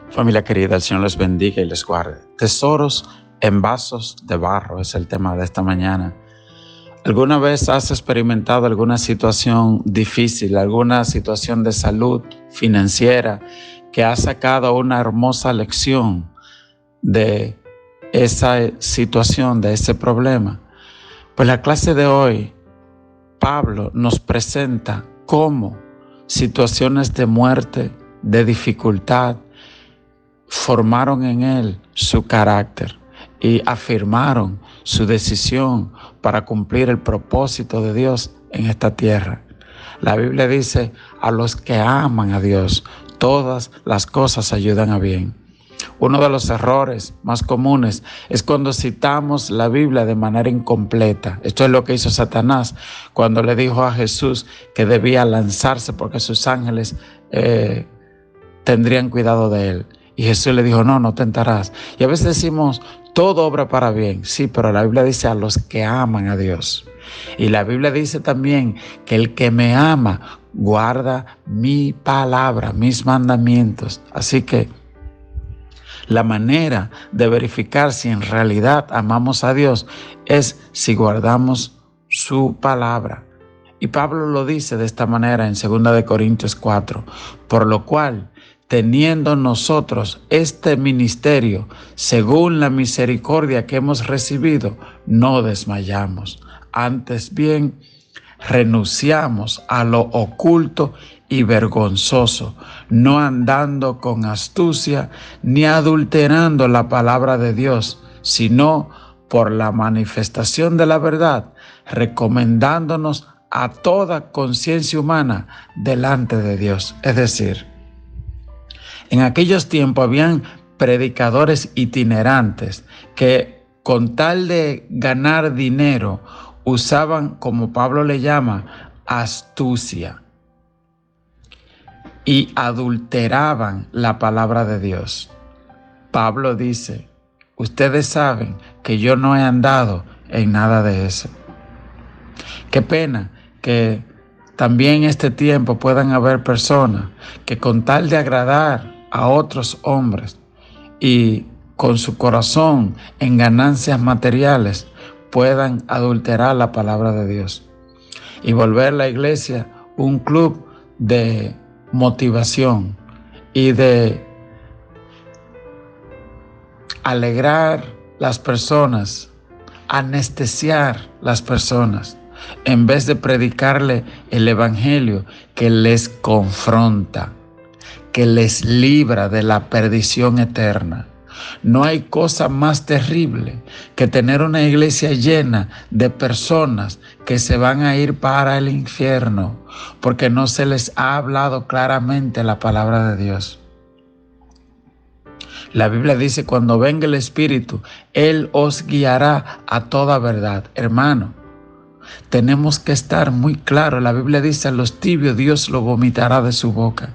Familia querida, el Señor les bendiga y les guarde. Tesoros en vasos de barro es el tema de esta mañana. ¿Alguna vez has experimentado alguna situación difícil, alguna situación de salud financiera que ha sacado una hermosa lección de esa situación, de ese problema? Pues la clase de hoy, Pablo nos presenta cómo situaciones de muerte, de dificultad, formaron en él su carácter y afirmaron su decisión para cumplir el propósito de Dios en esta tierra. La Biblia dice, a los que aman a Dios, todas las cosas ayudan a bien. Uno de los errores más comunes es cuando citamos la Biblia de manera incompleta. Esto es lo que hizo Satanás cuando le dijo a Jesús que debía lanzarse porque sus ángeles tendrían cuidado de él. Y Jesús le dijo, no tentarás. Y a veces decimos, todo obra para bien. Sí, pero la Biblia dice a los que aman a Dios. Y la Biblia dice también que el que me ama guarda mi palabra, mis mandamientos. Así que la manera de verificar si en realidad amamos a Dios es si guardamos su palabra. Y Pablo lo dice de esta manera en 2 Corintios 4, por lo cual, teniendo nosotros este ministerio, según la misericordia que hemos recibido, no desmayamos. Antes bien, renunciamos a lo oculto y vergonzoso, no andando con astucia ni adulterando la palabra de Dios, sino por la manifestación de la verdad, recomendándonos a toda conciencia humana delante de Dios. Es decir, en aquellos tiempos habían predicadores itinerantes que con tal de ganar dinero usaban, como Pablo le llama, astucia y adulteraban la palabra de Dios. Pablo dice, ustedes saben que yo no he andado en nada de eso. Qué pena que también en este tiempo puedan haber personas que con tal de agradar a otros hombres y con su corazón en ganancias materiales puedan adulterar la palabra de Dios y volver la iglesia un club de motivación y de alegrar las personas, anestesiar las personas, en vez de predicarle el evangelio que les confronta, que les libra de la perdición eterna. No hay cosa más terrible que tener una iglesia llena de personas que se van a ir para el infierno porque no se les ha hablado claramente la palabra de Dios. La Biblia dice, cuando venga el Espíritu, Él os guiará a toda verdad. Hermano, tenemos que estar muy claros. La Biblia dice, a los tibios Dios lo vomitará de su boca.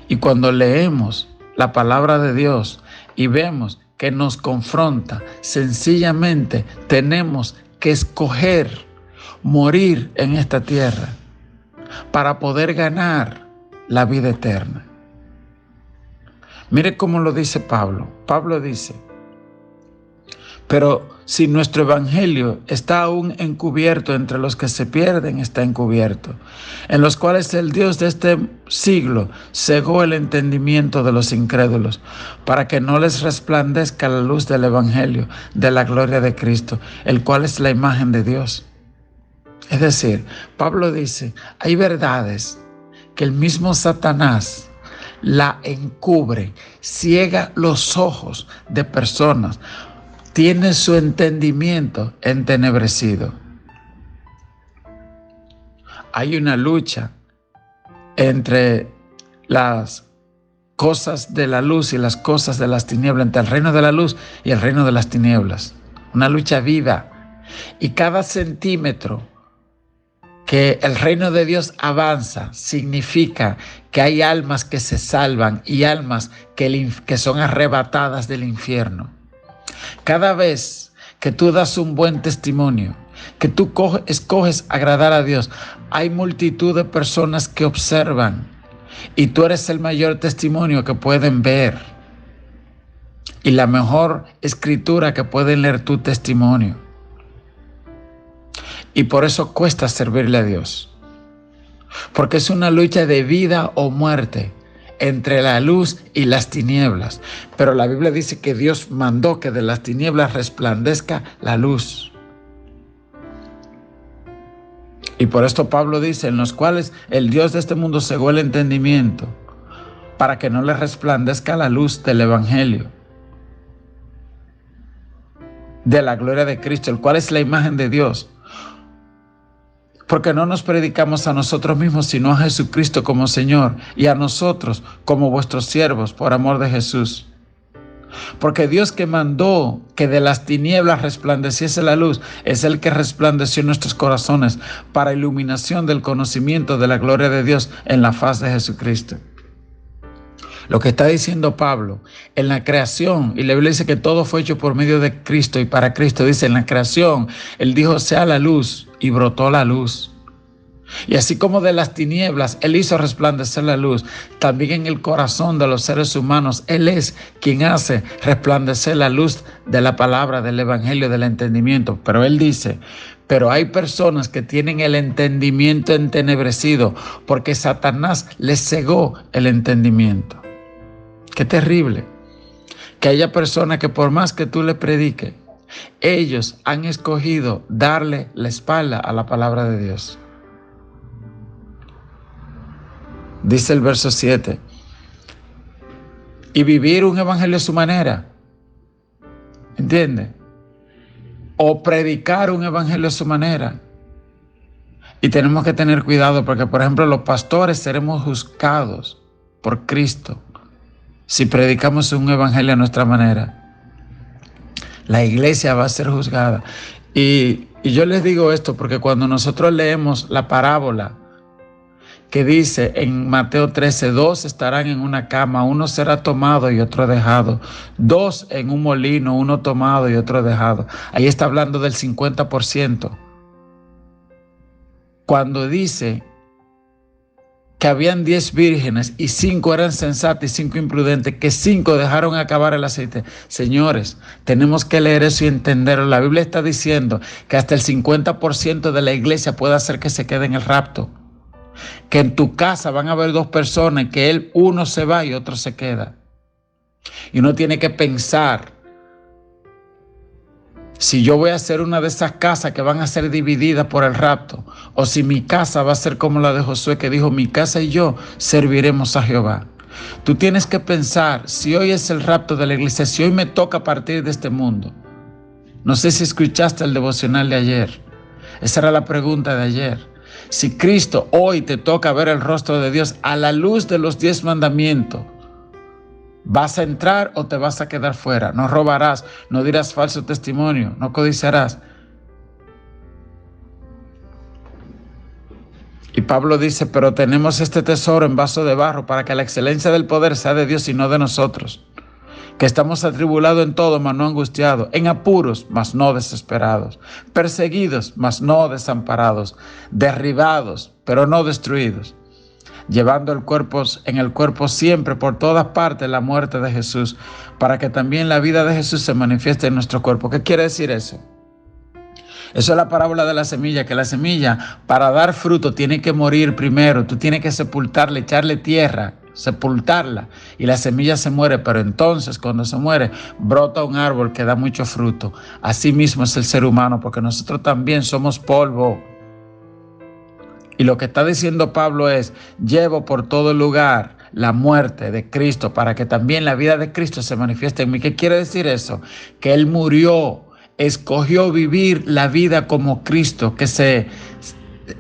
Y cuando leemos la palabra de Dios y vemos que nos confronta, sencillamente tenemos que escoger morir en esta tierra para poder ganar la vida eterna. Mire cómo lo dice Pablo. Pablo dice, pero si nuestro evangelio está aún encubierto, entre los que se pierden está encubierto, en los cuales el Dios de este siglo cegó el entendimiento de los incrédulos, para que no les resplandezca la luz del evangelio de la gloria de Cristo, el cual es la imagen de Dios. Es decir, Pablo dice, hay verdades que el mismo Satanás la encubre, ciega los ojos de personas, tiene su entendimiento entenebrecido. Hay una lucha entre las cosas de la luz y las cosas de las tinieblas, entre el reino de la luz y el reino de las tinieblas. Una lucha viva. Y cada centímetro que el reino de Dios avanza significa que hay almas que se salvan y almas que son arrebatadas del infierno. Cada vez que tú das un buen testimonio, que tú escoges agradar a Dios, hay multitud de personas que observan Y tú eres el mayor testimonio que pueden ver. Y la mejor escritura que pueden leer tu testimonio. Y por eso cuesta servirle a Dios. Porque es una lucha de vida o muerte entre la luz y las tinieblas. Pero la Biblia dice que Dios mandó que de las tinieblas resplandezca la luz. Y por esto Pablo dice, en los cuales el Dios de este mundo cegó el entendimiento, para que no le resplandezca la luz del Evangelio, de la gloria de Cristo, el cual es la imagen de Dios. Porque no nos predicamos a nosotros mismos, sino a Jesucristo como Señor, y a nosotros como vuestros siervos, por amor de Jesús. Porque Dios que mandó que de las tinieblas resplandeciese la luz, es el que resplandeció en nuestros corazones para iluminación del conocimiento de la gloria de Dios en la faz de Jesucristo. Lo que está diciendo Pablo, en la creación, y la Biblia dice que todo fue hecho por medio de Cristo y para Cristo, dice en la creación, Él dijo sea la luz y brotó la luz. Y así como de las tinieblas Él hizo resplandecer la luz, también en el corazón de los seres humanos Él es quien hace resplandecer la luz de la palabra, del evangelio, del entendimiento. Pero Él dice, pero hay personas que tienen el entendimiento entenebrecido porque Satanás les cegó el entendimiento. Qué terrible que haya personas que por más que tú le prediques, ellos han escogido darle la espalda a la palabra de Dios. Dice el verso 7, y vivir un evangelio a su manera, ¿entiende? O predicar un evangelio a su manera. Y tenemos que tener cuidado porque, por ejemplo, los pastores seremos juzgados por Cristo si predicamos un evangelio a nuestra manera. La iglesia va a ser juzgada. Y yo les digo esto porque cuando nosotros leemos la parábola que dice en Mateo 13, 2 estarán en una cama, uno será tomado y otro dejado. 2 en un molino, uno tomado y otro dejado. Ahí está hablando del 50%. Cuando dice que habían 10 vírgenes y 5 eran sensatas y 5 imprudentes, que 5 dejaron acabar el aceite. Señores, tenemos que leer eso y entenderlo. La Biblia está diciendo que hasta el 50% de la iglesia puede hacer que se quede en el rapto. Que en tu casa van a haber 2 personas, que uno se va y otro se queda. Y uno tiene que pensar, si yo voy a ser una de esas casas que van a ser divididas por el rapto, o si mi casa va a ser como la de Josué, que dijo, mi casa y yo serviremos a Jehová. Tú tienes que pensar, si hoy es el rapto de la iglesia, si hoy me toca partir de este mundo. No sé si escuchaste el devocional de ayer. Esa era la pregunta de ayer. Si Cristo hoy te toca ver el rostro de Dios a la luz de los 10 mandamientos, ¿vas a entrar o te vas a quedar fuera? No robarás, no dirás falso testimonio, no codiciarás. Y Pablo dice, pero tenemos este tesoro en vaso de barro para que la excelencia del poder sea de Dios y no de nosotros. Que estamos atribulados en todo, mas no angustiados, en apuros, mas no desesperados, perseguidos, mas no desamparados, derribados, pero no destruidos, llevando en el cuerpo siempre por todas partes la muerte de Jesús, para que también la vida de Jesús se manifieste en nuestro cuerpo. ¿Qué quiere decir eso? Eso es la parábola de la semilla, que la semilla para dar fruto tiene que morir primero, tú tienes que sepultarla, echarle tierra, sepultarla, y la semilla se muere, pero entonces cuando se muere brota un árbol que da mucho fruto. Así mismo es el ser humano, porque nosotros también somos polvo. Y lo que está diciendo Pablo es, llevo por todo lugar la muerte de Cristo para que también la vida de Cristo se manifieste en mí. ¿Qué quiere decir eso? Que Él murió, escogió vivir la vida como Cristo, que se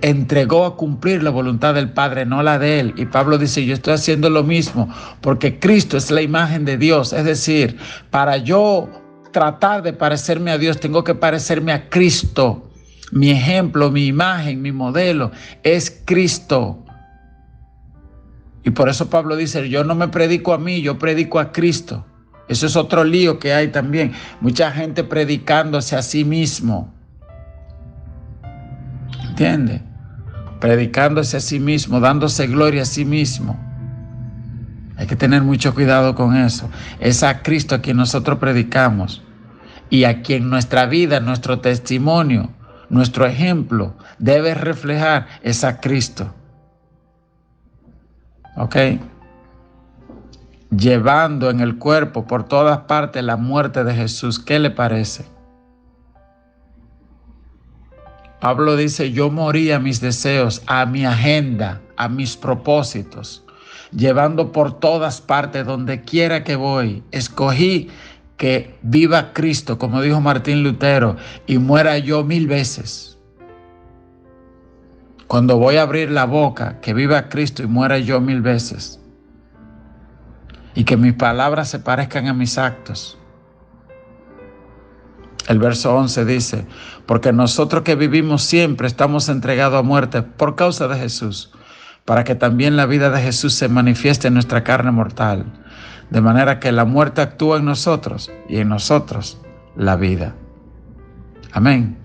entregó a cumplir la voluntad del Padre, no la de Él. Y Pablo dice, yo estoy haciendo lo mismo porque Cristo es la imagen de Dios. Es decir, para yo tratar de parecerme a Dios, tengo que parecerme a Cristo. Mi ejemplo, mi imagen, mi modelo es Cristo. Y por eso Pablo dice, yo no me predico a mí, yo predico a Cristo. Eso es otro lío que hay también. Mucha gente predicándose a sí mismo. ¿Entiende? Predicándose a sí mismo, dándose gloria a sí mismo. Hay que tener mucho cuidado con eso. Es a Cristo a quien nosotros predicamos y a quien nuestra vida, nuestro testimonio, nuestro ejemplo debe reflejar, es a Cristo. ¿Ok? Llevando en el cuerpo por todas partes la muerte de Jesús. ¿Qué le parece? Pablo dice, yo morí a mis deseos, a mi agenda, a mis propósitos, llevando por todas partes, donde quiera que voy. Escogí que viva Cristo, como dijo Martín Lutero, y muera yo 1000 veces. Cuando voy a abrir la boca, que viva Cristo y muera yo 1000 veces. Y que mis palabras se parezcan a mis actos. El verso 11 dice, porque nosotros que vivimos siempre estamos entregados a muerte por causa de Jesús, para que también la vida de Jesús se manifieste en nuestra carne mortal, de manera que la muerte actúa en nosotros y en nosotros la vida. Amén.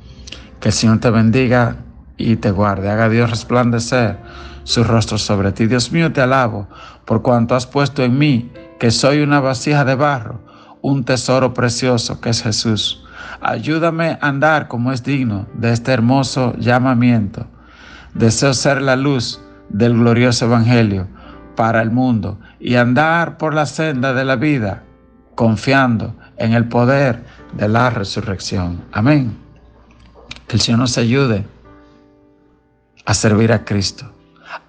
Que el Señor te bendiga y te guarde. Haga Dios resplandecer su rostro sobre ti. Dios mío, te alabo por cuanto has puesto en mí, que soy una vasija de barro, un tesoro precioso que es Jesús. Ayúdame a andar como es digno de este hermoso llamamiento. Deseo ser la luz del glorioso evangelio para el mundo y andar por la senda de la vida, confiando en el poder de la resurrección. Amén. Que el Señor nos ayude a servir a Cristo,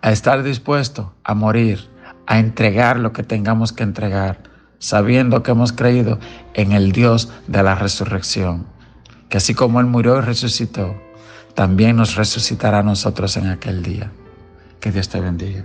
a estar dispuesto a morir, a entregar lo que tengamos que entregar, sabiendo que hemos creído en el Dios de la resurrección, que así como Él murió y resucitó, también nos resucitará a nosotros en aquel día. Que Dios te bendiga.